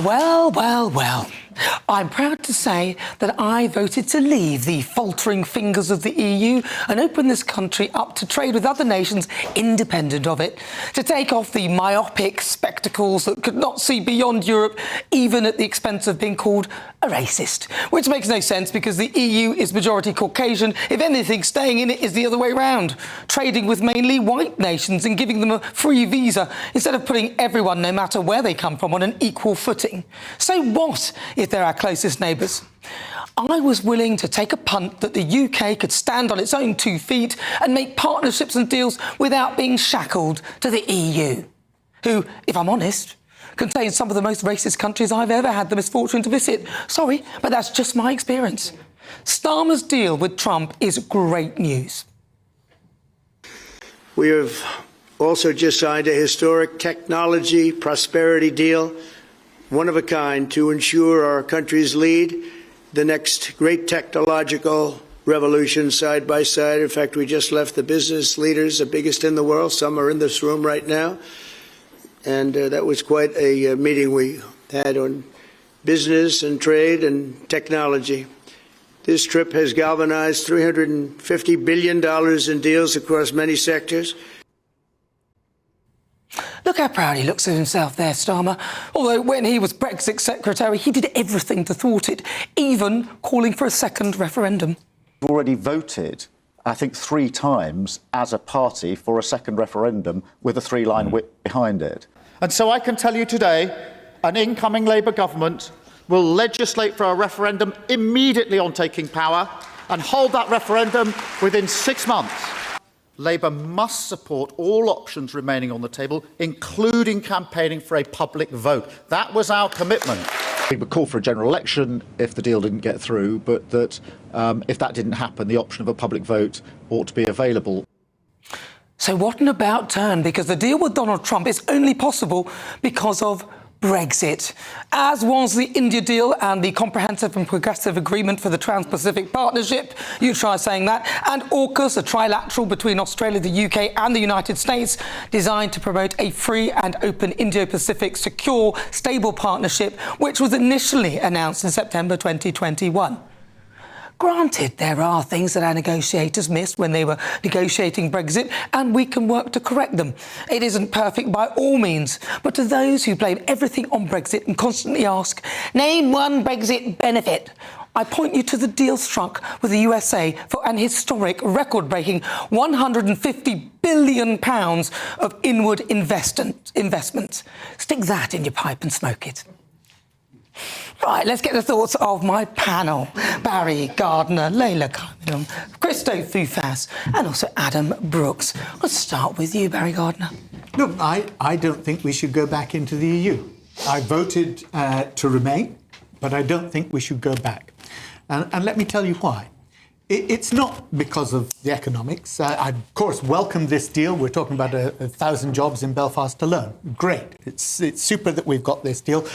Well, well, well. I'm proud to say that I voted to leave the faltering fingers of the EU and open this country up to trade with other nations independent of it, to take off the myopic spectacles that could not see beyond Europe, even at the expense of being called a racist, which makes no sense because the EU is majority Caucasian. If anything, staying in it is the other way round, trading with mainly white nations and giving them a free visa instead of putting everyone, no matter where they come from, on an equal footing. So what if they're our closest neighbours? I was willing to take a punt that the UK could stand on its own 2 feet and make partnerships and deals without being shackled to the EU, who, if I'm honest, contains some of the most racist countries I've ever had the misfortune to visit. Sorry, but that's just my experience. Starmer's deal with Trump is great news. We have also just signed a historic technology prosperity deal, one of a kind, to ensure our countries lead the next great technological revolution side by side. In fact, we just left the business leaders, the biggest in the world. Some are in this room right now. And that was quite a meeting we had on business and trade and technology. This trip has galvanized $350 billion in deals across many sectors. Look how proud he looks of himself there, Starmer. Although when he was Brexit secretary, he did everything to thwart it, even calling for a second referendum. We've already voted, I think, 3 times as a party for a second referendum with a 3-line whip behind it. And so I can tell you today, an incoming Labour government will legislate for a referendum immediately on taking power and hold that referendum within 6 months. Labour must support all options remaining on the table, including campaigning for a public vote. That was our commitment. We would call for a general election if the deal didn't get through, but that if that didn't happen, the option of a public vote ought to be available. So what an about turn, because the deal with Donald Trump is only possible because of Brexit, as was the India deal and the Comprehensive and Progressive Agreement for the Trans-Pacific Partnership. You try saying that. And AUKUS, a trilateral between Australia, the UK and the United States, designed to promote a free and open Indo-Pacific secure, stable partnership, which was initially announced in September 2021. Granted, there are things that our negotiators missed when they were negotiating Brexit, and we can work to correct them. It isn't perfect by all means, but to those who blame everything on Brexit and constantly ask, name one Brexit benefit, I point you to the deal struck with the USA for an historic, record-breaking £150 billion of inward investment. Stick that in your pipe and smoke it. Right, let's get the thoughts of my panel. Barry Gardner, Leila Cunningham, Christo Foufas and also Adam Brooks. Let's start with you, Barry Gardner. Look, I don't think we should go back into the EU. I voted to remain, but I don't think we should go back. And let me tell you why. It's not because of the economics. I, of course, welcome this deal. We're talking about 1,000 jobs in Belfast alone. Great. It's super that we've got this deal.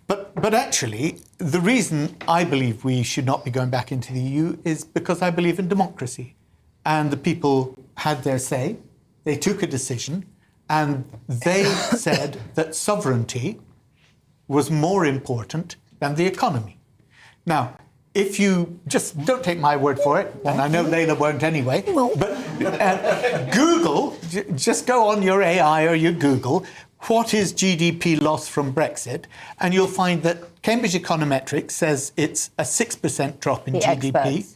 But actually, the reason I believe we should not be going back into the EU is because I believe in democracy. And the people had their say. They took a decision. And they said that sovereignty was more important than the economy. Now, if you just don't take my word for it, and I know Leila won't anyway, but Google, just go on your AI or your Google, what is GDP loss from Brexit? And you'll find that Cambridge Econometrics says it's a 6% drop in GDP.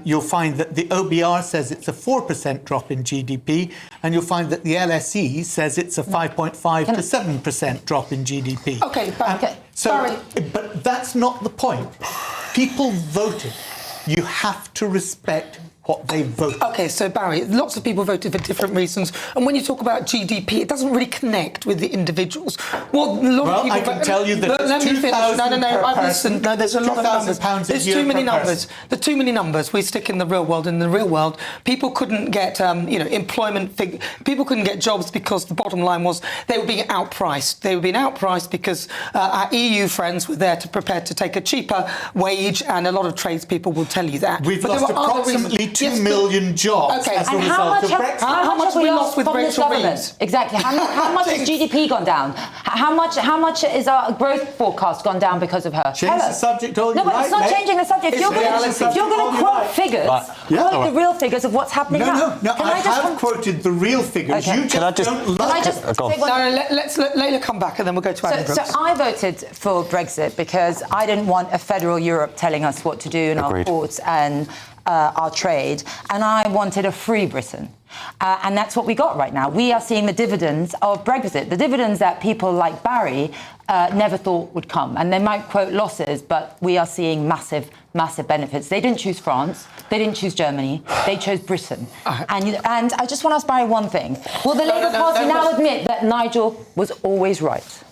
You'll find that the OBR says it's a 4% drop in GDP. And you'll find that the LSE says it's a 5.5 to 7% drop in GDP. Okay. But that's not the point. People voted. You have to respect what they voted. OK, so Barry, lots of people voted for different reasons. And when you talk about GDP, it doesn't really connect with the individuals. Well, I can tell you that let me finish. No, there's a lot of numbers. There's too many numbers. There's too many numbers. We stick in the real world. In the real world, people couldn't get, employment. People couldn't get jobs because the bottom line was they were being outpriced. They were being outpriced because our EU friends were there prepared to take a cheaper wage, and a lot of tradespeople will tell you that. We've lost approximately 22 million jobs Okay. as a And how result much, of Brexit. How much have we lost with from this Rachel government? Reeves? Exactly. How much has GDP gone down? How much is our growth forecast gone down because of her? Change the subject all you No, but like, it's not mate. changing the subject. If It's you're the going subject all to you quote like. figures, Yeah. quote the real figures of what's happening now. No, Can I just have quoted the real figures. Okay. You just Can don't Can I like just it. say one No, let's let Layla come back and then we'll go to Adam So Brooks. I voted for Brexit because I didn't want a federal Europe telling us what to do in our courts and our trade, and I wanted a free Britain. And that's what we got right now. We are seeing the dividends of Brexit, the dividends that people like Barry never thought would come. And they might quote losses, but we are seeing massive, massive benefits. They didn't choose France. They didn't choose Germany. They chose Britain. And I just want to ask Barry one thing. Will the Labour Party now admit that Nigel was always right?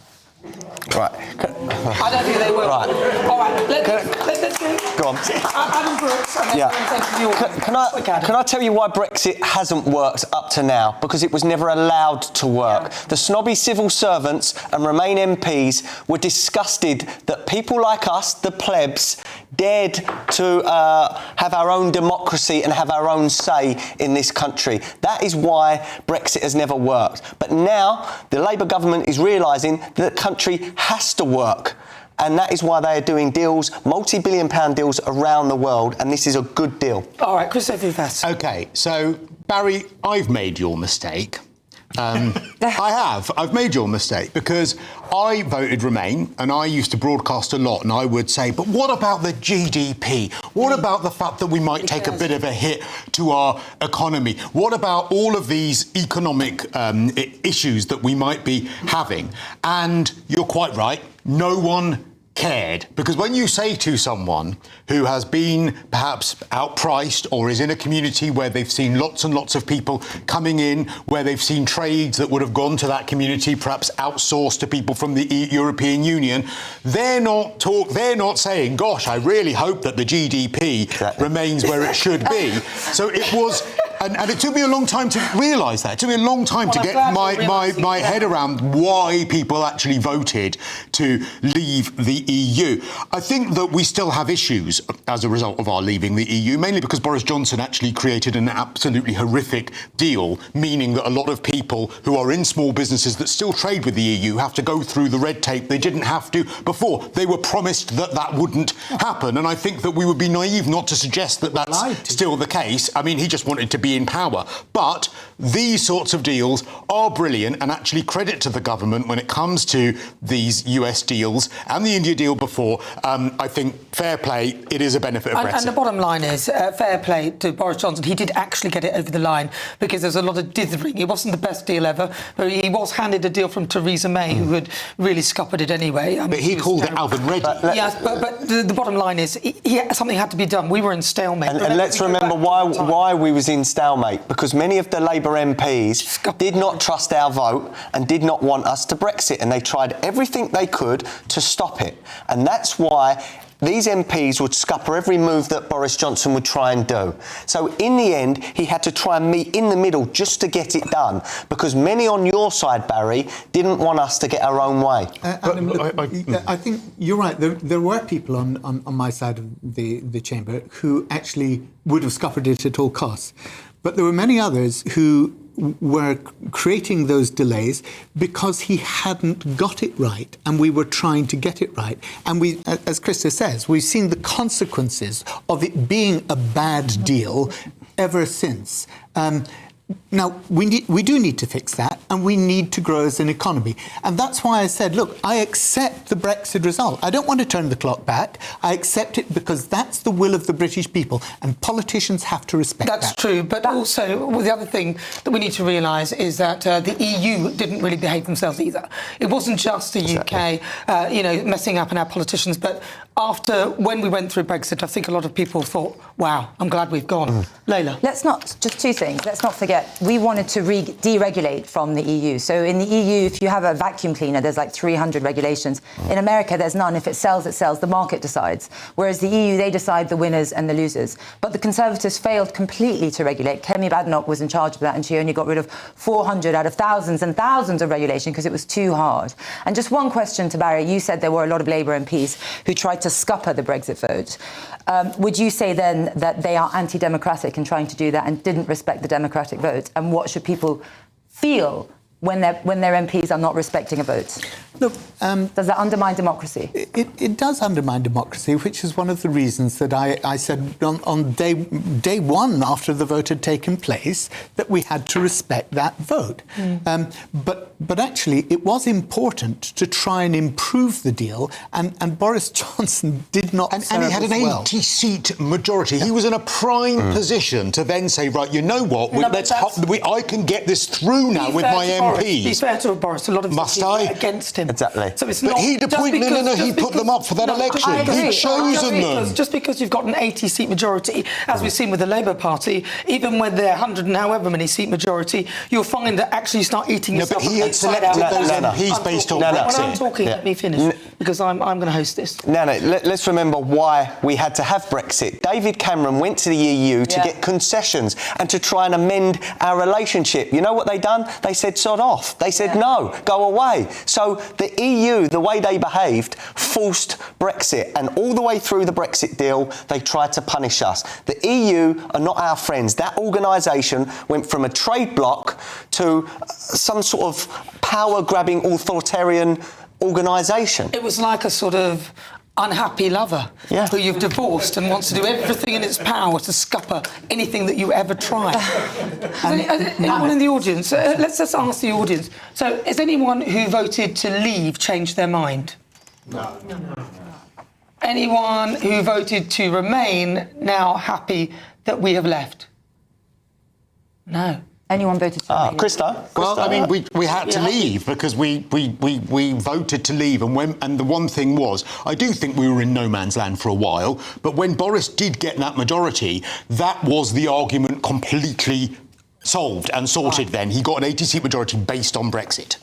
Right. I don't think they will. Right. All right, let's Go on. Adam Brooks and then Yeah. Can I tell you why Brexit hasn't worked up to now? Because it was never allowed to work. The snobby civil servants and Remain MPs were disgusted that people like us, the plebs, dared to have our own democracy and have our own say in this country. That is why Brexit has never worked. But now the Labour government is realising that the country has to work. And that is why they are doing deals, multi-billion-pound deals around the world, and this is a good deal. All right, Chris O'Fifas. OK, so, Barry, I've made your mistake. I've made your mistake because I voted Remain and I used to broadcast a lot and I would say, but what about the GDP? What about the fact that we might take a bit of a hit to our economy? What about all of these economic issues that we might be having? And you're quite right, no one cared, because when you say to someone who has been perhaps outpriced or is in a community where they've seen lots and lots of people coming in, where they've seen trades that would have gone to that community perhaps outsourced to people from the European Union, they're not saying, gosh, I really hope that the GDP remains where it should be. So it was, and it took me a long time to realise that. It took me a long time to get my head around why people actually voted to leave the EU. I think that we still have issues as a result of our leaving the EU, mainly because Boris Johnson actually created an absolutely horrific deal, meaning that a lot of people who are in small businesses that still trade with the EU have to go through the red tape they didn't have to before. They were promised that that wouldn't happen, and I think that we would be naive not to suggest that that's still the case. I mean, he just wanted to be in power. But these sorts of deals are brilliant, and actually credit to the government when it comes to these US deals and the India deal before. I think fair play, it is a benefit of Brexit. And the bottom line is, fair play to Boris Johnson. He did actually get it over the line because there's a lot of dithering. It wasn't the best deal ever, but he was handed a deal from Theresa May, who had really scuppered it anyway. I mean, but he called it Alvin Reddy. Yes, but the bottom line is, something had to be done. We were in stalemate. And let's remember why we was in stalemate, because many of the Labour MPs did not trust our vote and did not want us to Brexit, and they tried everything they could to stop it. And that's why these MPs would scupper every move that Boris Johnson would try and do. So in the end, he had to try and meet in the middle just to get it done, because many on your side, Barry, didn't want us to get our own way. I think you're right. There were people on my side of the chamber who actually would have scuppered it at all costs. But there were many others who were creating those delays because he hadn't got it right, and we were trying to get it right. And we, as Krista says, we've seen the consequences of it being a bad deal ever since. Now, we do need to fix that, and we need to grow as an economy. And that's why I said, look, I accept the Brexit result. I don't want to turn the clock back. I accept it because that's the will of the British people, and politicians have to respect that. That's true, but also the other thing that we need to realise is that the EU didn't really behave themselves either. It wasn't just the UK, messing up in our politicians, but when we went through Brexit, I think a lot of people thought, wow, I'm glad we've gone. Layla? Let's not, just two things, let's not forget forget, we wanted to deregulate from the EU. So in the EU, if you have a vacuum cleaner, there's like 300 regulations. In America, there's none. If it sells, it sells. The market decides. Whereas the EU, they decide the winners and the losers. But the Conservatives failed completely to regulate. Kemi Badenoch was in charge of that, and she only got rid of 400 out of thousands and thousands of regulation because it was too hard. And just one question to Barry. You said there were a lot of Labour MPs who tried to scupper the Brexit vote. Would you say then that they are anti-democratic in trying to do that and didn't respect the democratic vote? And what should people feel when their MPs are not respecting a vote? Look, does that undermine democracy? It does undermine democracy, which is one of the reasons that I said on day one after the vote had taken place that we had to respect that vote. But actually, it was important to try and improve the deal, and Boris Johnson did not serve and he had an well. 80-seat majority. He was in a prime position to then say, right, you know what, I can get this through now with my MPs. Be fair to Boris, a lot of Must I? against him. Exactly. So it's but not he'd appointed, he put them up for that election. He'd chosen them. Just because you've got an 80-seat majority, as we've seen with the Labour Party, even with their 100 and however many seat majority, you'll find that actually you start eating yourself. But he had selected those MPs based on Brexit. When I'm talking, let me finish, because I'm going to host this. Let's remember why we had to have Brexit. David Cameron went to the EU to get concessions and to try and amend our relationship. You know what they done? They said, sod off. They said, no, go away. So the EU, the way they behaved, forced Brexit. And all the way through the Brexit deal, they tried to punish us. The EU are not our friends. That organisation went from a trade bloc to some sort of power-grabbing authoritarian organisation. It was like a sort of unhappy lover who you've divorced and wants to do everything in its power to scupper anything that you ever try. Anyone in the audience? Let's just ask the audience. So, has anyone who voted to leave changed their mind? No. Anyone who voted to remain now happy that we have left? No. Anyone voted to leave? Krista? Well, I mean, we had to leave because we voted to leave, and the one thing was, I do think we were in no man's land for a while, but when Boris did get that majority, that was the argument completely solved and sorted then. He got an 80-seat majority based on Brexit.